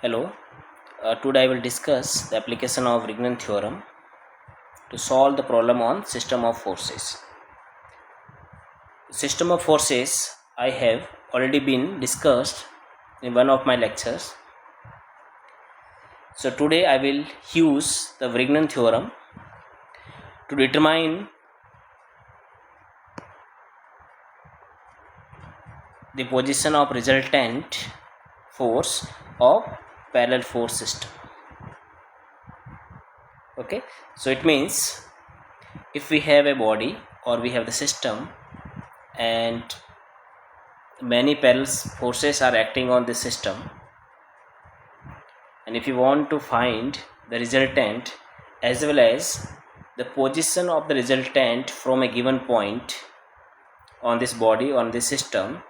Hello, today I will discuss the application of Varignon theorem to solve the problem on system of forces. System of forces I have already been discussed in one of my lectures. So today I will use the Varignon theorem to determine the position of resultant force of parallel force system. Okay, so it means if we have a body or we have the system and many parallel forces are acting on the system, and if you want to find the resultant as well as the position of the resultant from a given point on this body, on this system,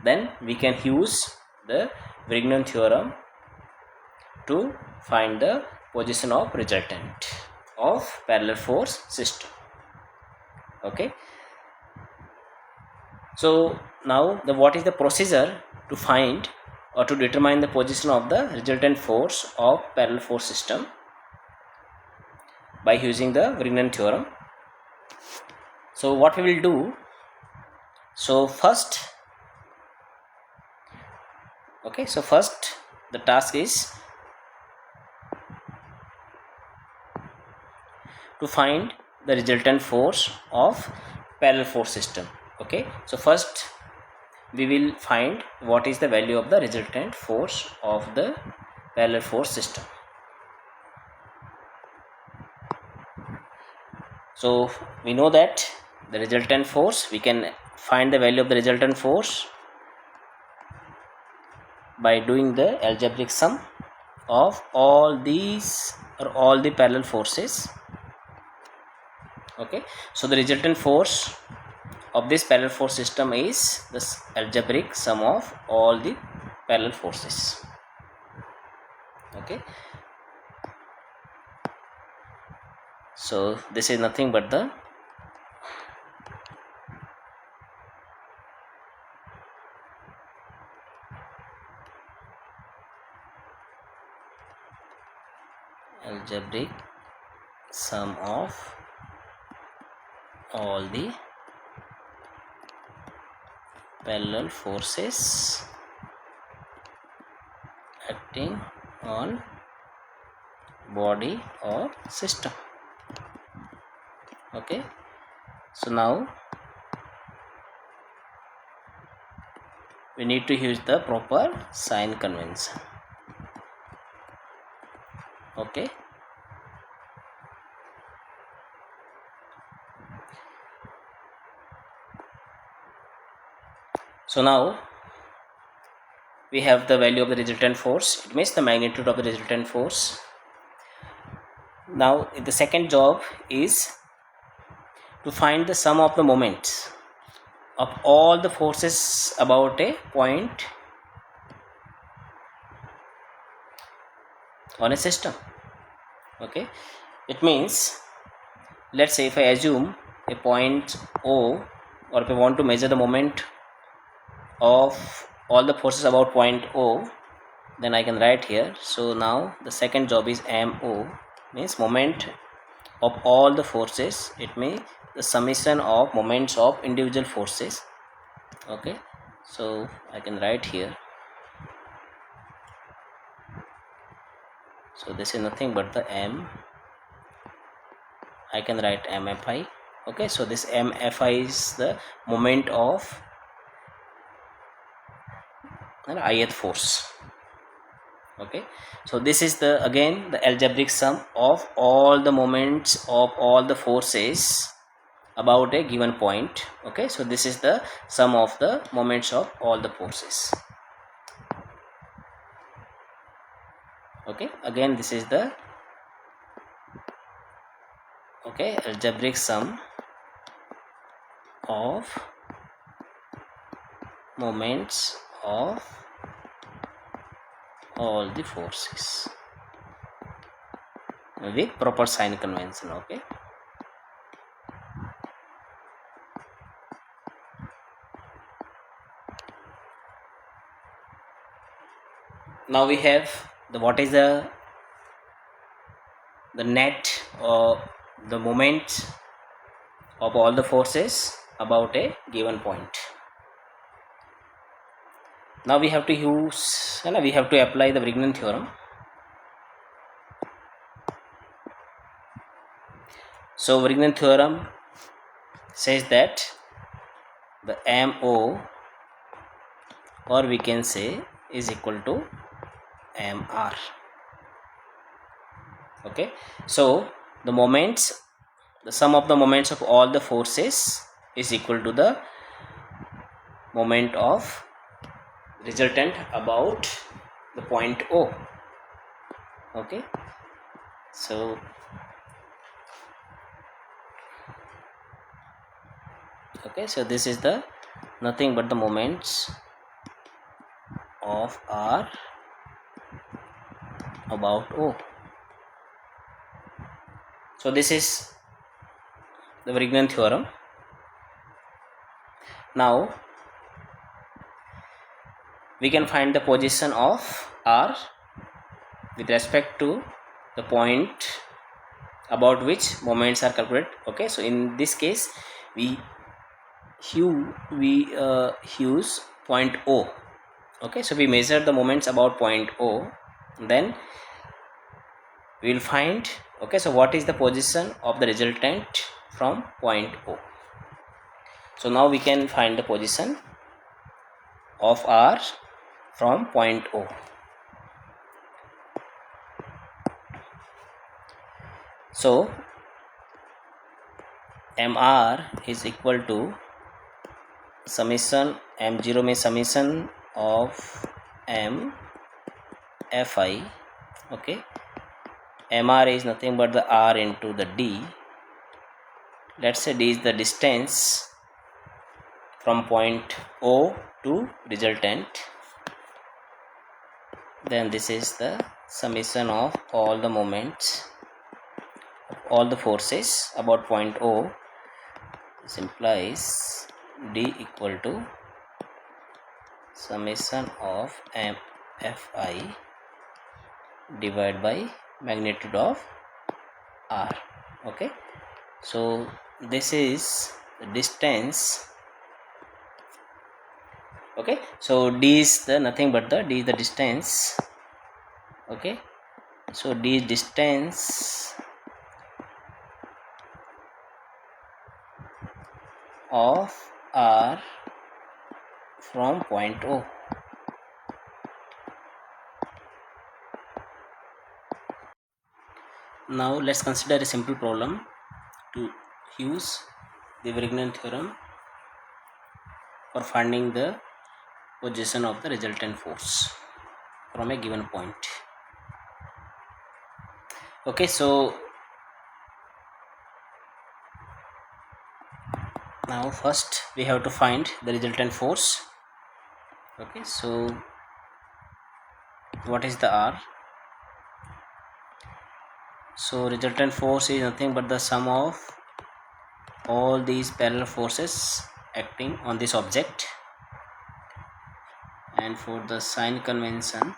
then we can use the Varignon theorem to find the position of resultant of parallel force system. Okay, so now what is the procedure to find or to determine the position of the resultant force of parallel force system by using the Varignon theorem? So what we will do, so first the task is to find the resultant force of parallel force system. Okay, so first we will find what is the value of the resultant force of the parallel force system. So we know that the resultant force, we can find the value of the resultant force by doing the algebraic sum of all these or all the parallel forces. Okay, so the resultant force of this parallel force system is this algebraic sum of all the parallel forces. Okay, so this is nothing but the algebraic sum of all the parallel forces acting on body or system. Okay, so now we need to use the proper sign convention. Okay, so now we have the value of the resultant force, it means the magnitude of the resultant force. Now the second job is to find the sum of the moments of all the forces about a point on a system. Okay, it means, let's say if I assume a point O, or if I want to measure the moment of all the forces about point O, then I can write here. So now the second job is MO, means moment of all the forces, it means the summation of moments of individual forces. Okay, so I can write here, so this is nothing but the M, I can write MFI. Okay, so this MFI is the moment of an ith force. Okay, so this is the again the algebraic sum of all the moments of all the forces about a given point. Okay, so this is the sum of the moments of all the forces. Okay, again this is the algebraic sum of moments of all the forces with proper sign convention. Okay, now we have what is the net or the moment of all the forces about a given point. Now we have to use, we have to apply the Varignon theorem. So Varignon theorem says that the MO, or we can say, is equal to MR. Okay, so the moments, the sum of the moments of all the forces is equal to the moment of resultant about the point O. Okay, so this is the nothing but the moments of R about O. So this is the Varignon theorem. Now we can find the position of R with respect to the point about which moments are calculated. Okay, so in this case we use point O. Okay, so we measure the moments about point O, then we will find, okay, so what is the position of the resultant from point O. So now we can find the position of R from point O. So MR is equal to summation M0 में summation of M Fi. Okay, MR is nothing but the R into the D. Let's say D is the distance from point O to resultant. Then this is the summation of all the moments, all the forces about point O. This implies D equal to summation of M Fi divided by magnitude of R. Okay, so this is the distance. Okay, so D is the nothing but the D is the distance. Okay, so D is distance of R from point O. Now let's consider a simple problem to use the Varignon theorem for finding the position of the resultant force from a given point. Okay, so now first we have to find the resultant force. Okay, so what is the R? So resultant force is nothing but the sum of all these parallel forces acting on this object, and for the sign convention,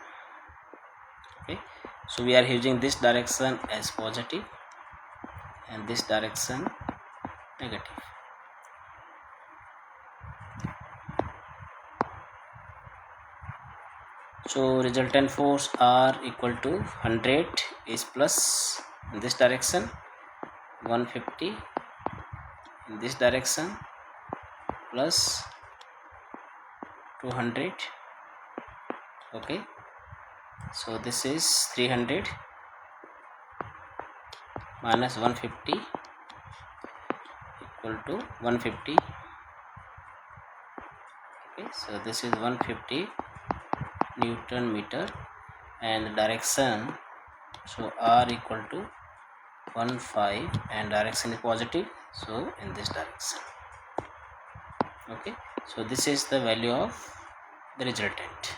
okay, so we are using this direction as positive and this direction negative. So resultant force R equal to 100 is plus in this direction, 150 in this direction, plus 200. Okay, so this is 300 minus 150 equal to 150. Okay, so this is 150 Newton meter, and the direction, so R equal to 15 and direction is positive, so in this direction. Okay, so this is the value of the resultant.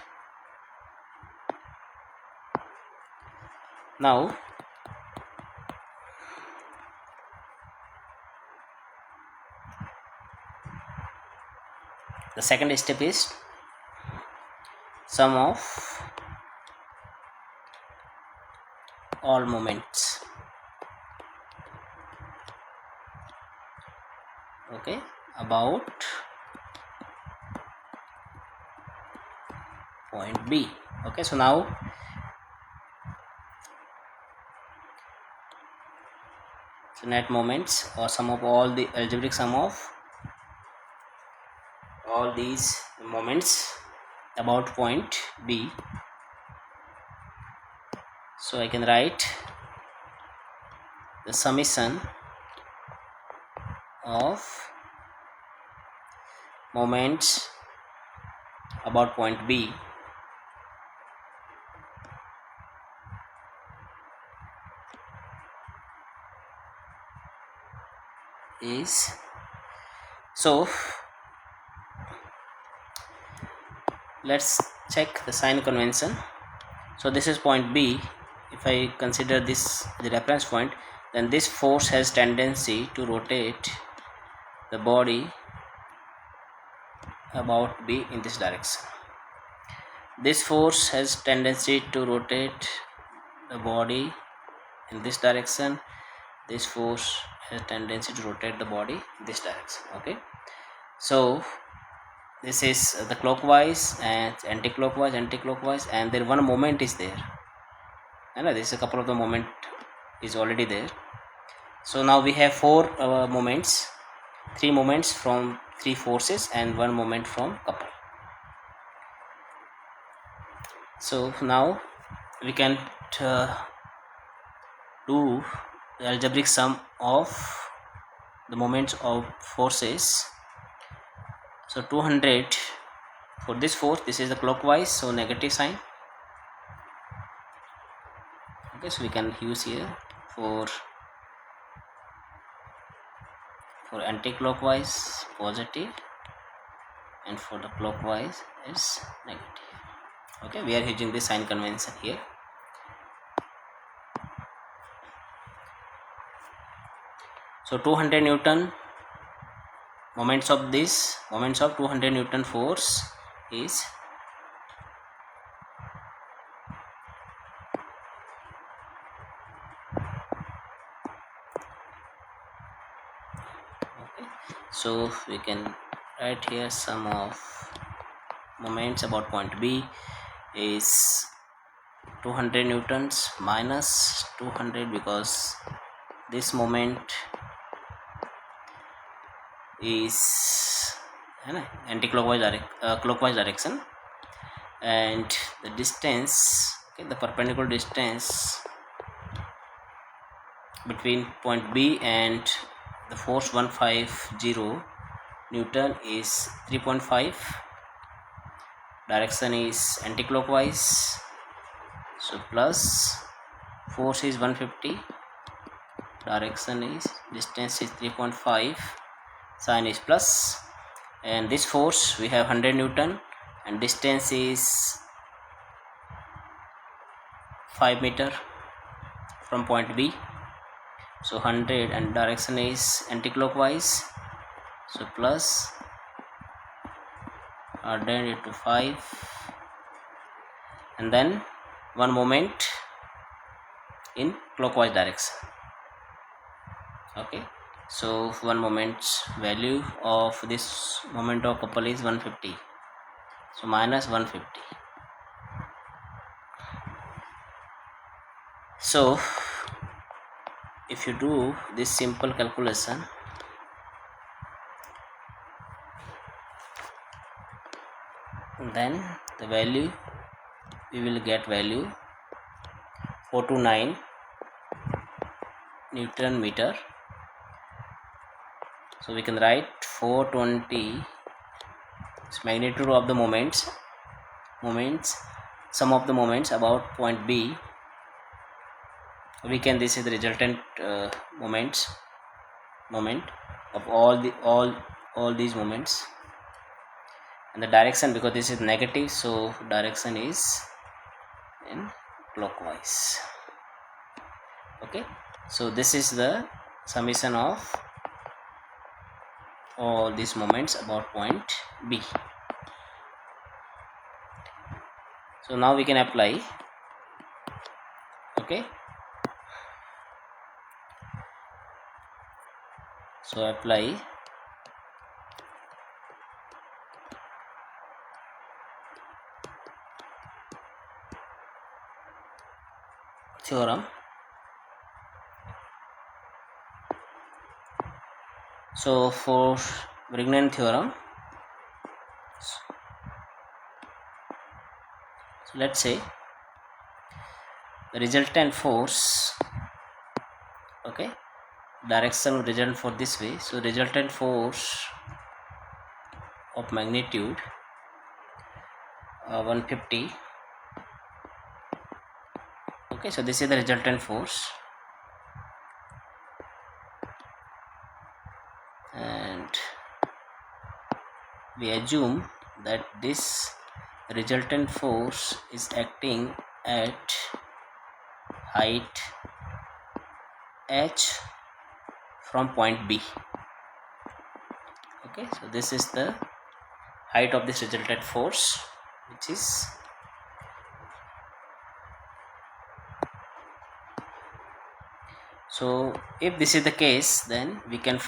Now the second step is sum of all moments. Okay, about point B. Okay, so now net moments or sum of all the algebraic sum of all these moments about point B. So I can write the summation of moments about point B is, so let's check the sign convention. So this is point B. If I consider this the reference point, then this force has tendency to rotate the body about B in this direction. This force has tendency to rotate the body in this direction. This force has tendency to rotate the body in this direction. Okay, so this is the clockwise and anti-clockwise, and then one moment is there, and this is a couple of the moment is already there. So now we have four moments, three moments from three forces and one moment from couple. So now we can do the algebraic sum of the moments of forces. So 200 for this force, this is the clockwise, so negative sign. Okay, so we can use here for anti-clockwise positive, and for the clockwise is negative. Okay, we are using this sign convention here. So 200 Newton moments of 200 Newton force is okay. So we can write here sum of moments about point B is 200 Newtons minus 200, because this moment is anti-clockwise clockwise direction, and the distance, okay, the perpendicular distance between point B and the force 150 Newton is 3.5. Direction is anti-clockwise, so plus force is 150, direction is, distance is 3.5, sign is plus, and this force we have 100 Newton and distance is 5 meter from point B. So 100 and direction is anti-clockwise, so plus 100 into 5, and then one moment in clockwise direction. Okay, so one moment's value of this moment of couple is 150, so minus 150. So if you do this simple calculation, then the value, we will get value 429 Newton meter. So we can write 420 is magnitude of the moments, sum of the moments about point B. We can, this is the resultant moment of all these moments, and the direction, because this is negative, so direction is in clockwise. Okay, so this is the summation of all these moments about point B. So now we can apply. Okay, So apply theorem. So for Varignon theorem, so let's say the resultant force, okay, direction result for this way. So resultant force of magnitude 150. Okay, so this is the resultant force, and we assume that this resultant force is acting at height h from point B. Okay, so this is the height of this resultant force, which is so if this is the case, then we can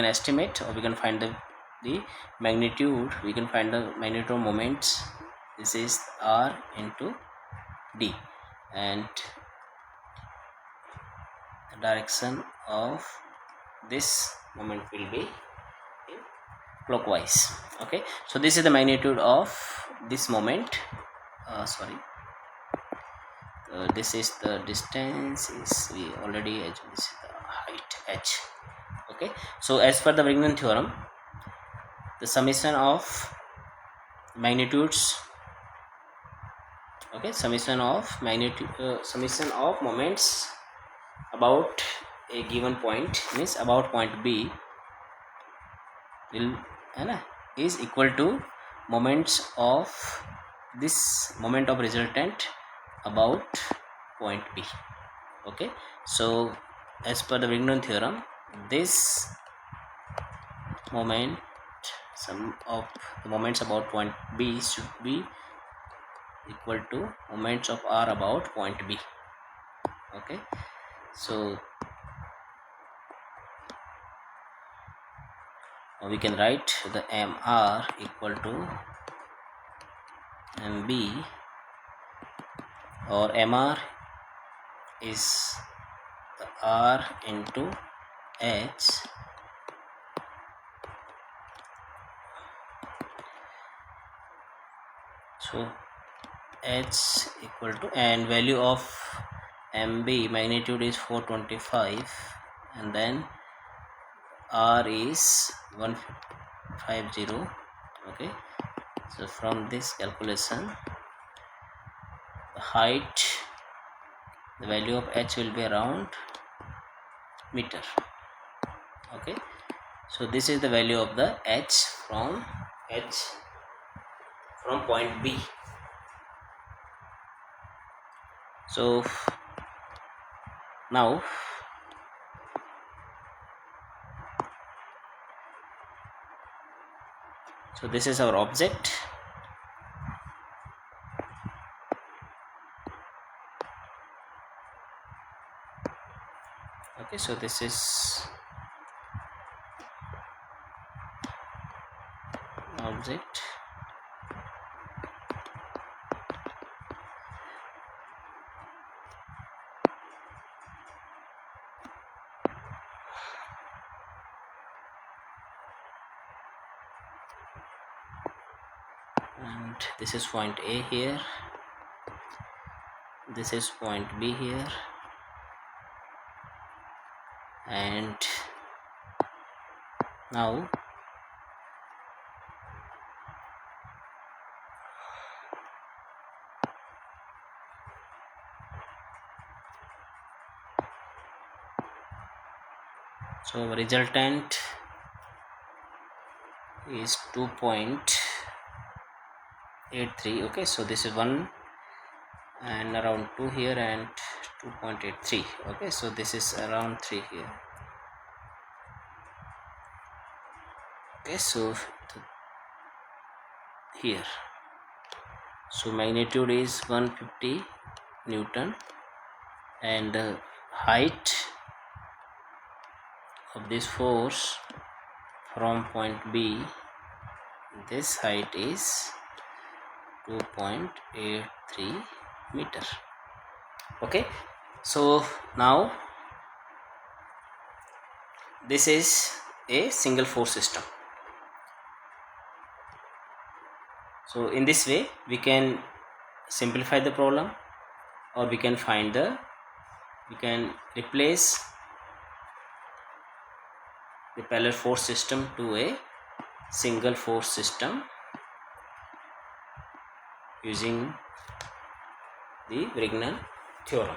estimate, or we can find the magnitude, we can find the magnitude of moments. This is R into D, and the direction of this moment will be clockwise. Okay, so this is the magnitude of this moment. This is the distance, is we already assume this is the height h. Okay, so as per the Varignon theorem, the summation of magnitudes, okay, summation of moments about a given point, means about point B, will is equal to moments of this moment of resultant about point B. Okay, so as per the Varignon theorem, this moment, sum of the moments about point B should be equal to moments of R about point B. Okay, so we can write the MR equal to MB, or MR is the R into H, so H equal to, and value of MB magnitude is 425, and then R is 150. Okay, so from this calculation, the height, the value of H will be around meter. Okay, so this is the value of the H from point B. So now so this is our object. Okay, so this is object, and this is point A here, this is point B here, and now so resultant is 2.83. okay, so this is 1 and around 2 here, and 2.83. okay, so this is around 3 here. Okay, so here, so magnitude is 150 Newton, and height of this force from point B, this height is 2.83 meter. Okay, so now this is a single force system. So in this way we can simplify the problem, or we can replace the parallel force system to a single force system using the Varignon theorem.